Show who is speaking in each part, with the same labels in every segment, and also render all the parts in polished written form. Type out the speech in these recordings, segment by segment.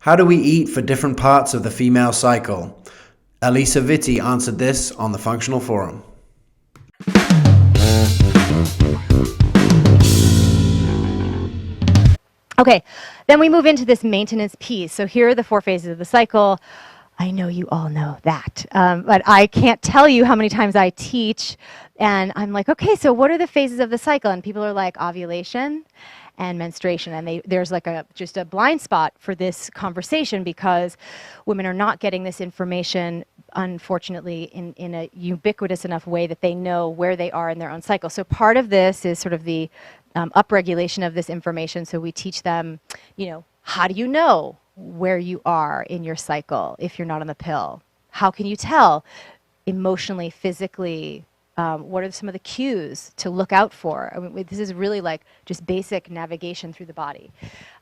Speaker 1: How do we eat for different parts of the female cycle? Alisa Vitti answered this on the Functional Forum.
Speaker 2: Okay, then we move into this maintenance piece. So here are the 4 phases of the cycle. I know you all know that, but I can't tell you how many times I teach and I'm like, okay, so what are the phases of the cycle? And people are like, ovulation and menstruation. And there's like just a blind spot for this conversation because women are not getting this information, unfortunately, in a ubiquitous enough way that they know where they are in their own cycle. So part of this is sort of the upregulation of this information. So we teach them, how do you know where you are in your cycle if you're not on the pill? How can you tell emotionally, physically? What are some of the cues to look out for? I mean, this is really like just basic navigation through the body.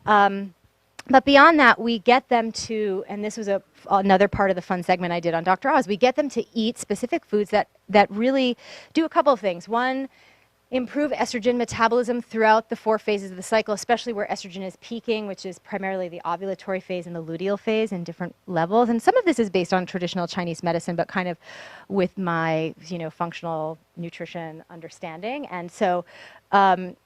Speaker 2: But beyond that, we get them to, and this was another part of the fun segment I did on Dr. Oz, we get them to eat specific foods that really do a couple of things. One, improve estrogen metabolism throughout the 4 phases of the cycle, especially where estrogen is peaking, which is primarily the ovulatory phase and the luteal phase in different levels. And some of this is based on traditional Chinese medicine, but kind of with my, functional nutrition understanding. And so, but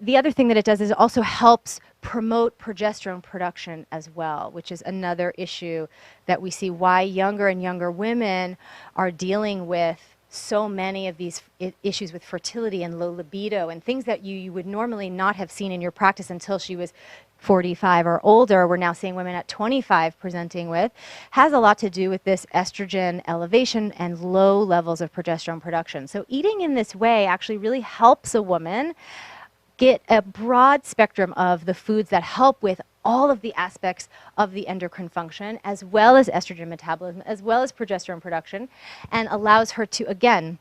Speaker 2: the other thing that it does is it also helps promote progesterone production as well, which is another issue that we see why younger and younger women are dealing with so many of these issues with fertility and low libido and things that you would normally not have seen in your practice until she was 45 or older. We're now seeing women at 25 presenting with, has a lot to do with this estrogen elevation and low levels of progesterone production. So eating in this way actually really helps a woman get a broad spectrum of the foods that help with all of the aspects of the endocrine function, as well as estrogen metabolism, as well as progesterone production, and allows her to, again,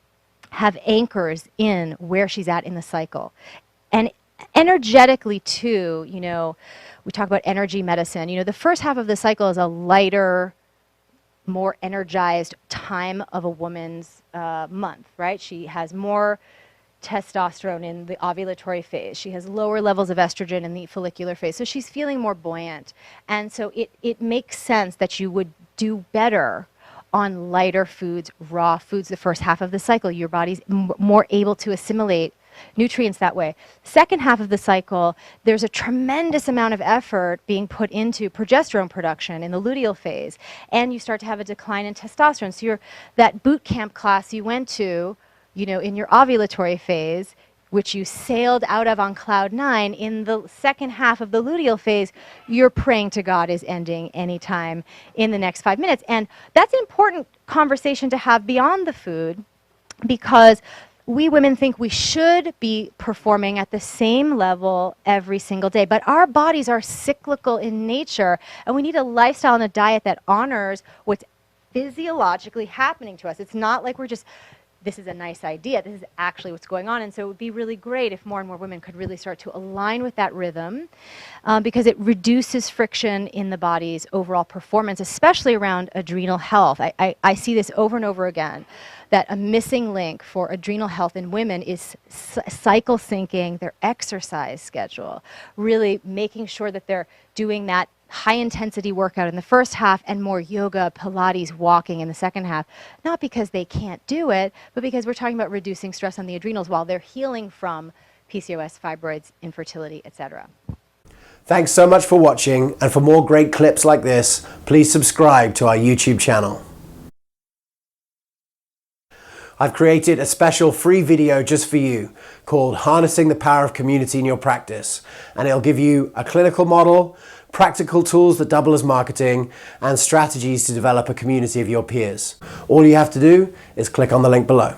Speaker 2: have anchors in where she's at in the cycle. And energetically, too, we talk about energy medicine. The first half of the cycle is a lighter, more energized time of a woman's month, right? She has more testosterone in the ovulatory phase. She has lower levels of estrogen in the follicular phase. So she's feeling more buoyant. And so it makes sense that you would do better on lighter foods, raw foods, the first half of the cycle. Your body's more able to assimilate nutrients that way. Second half of the cycle, there's a tremendous amount of effort being put into progesterone production in the luteal phase. And you start to have a decline in testosterone. So that boot camp class you went to, in your ovulatory phase, which you sailed out of on cloud 9, in the second half of the luteal phase, you're praying to God is ending anytime in the next 5 minutes. And that's an important conversation to have beyond the food, because we women think we should be performing at the same level every single day. But our bodies are cyclical in nature, and we need a lifestyle and a diet that honors what's physiologically happening to us. It's not like we're just, this is a nice idea. This is actually what's going on. And so it would be really great if more and more women could really start to align with that rhythm, because it reduces friction in the body's overall performance, especially around adrenal health. I see this over and over again, that a missing link for adrenal health in women is cycle syncing their exercise schedule, really making sure that they're doing that high-intensity workout in the first half and more yoga, Pilates, walking in the second half, not because they can't do it, but because we're talking about reducing stress on the adrenals while they're healing from PCOS, fibroids, infertility, etc.
Speaker 1: Thanks so much for watching, and for more great clips like this, please subscribe to our YouTube channel. I've created a special free video just for you called Harnessing the Power of Community in Your Practice, and it'll give you a clinical model, practical tools that double as marketing, and strategies to develop a community of your peers. All you have to do is click on the link below.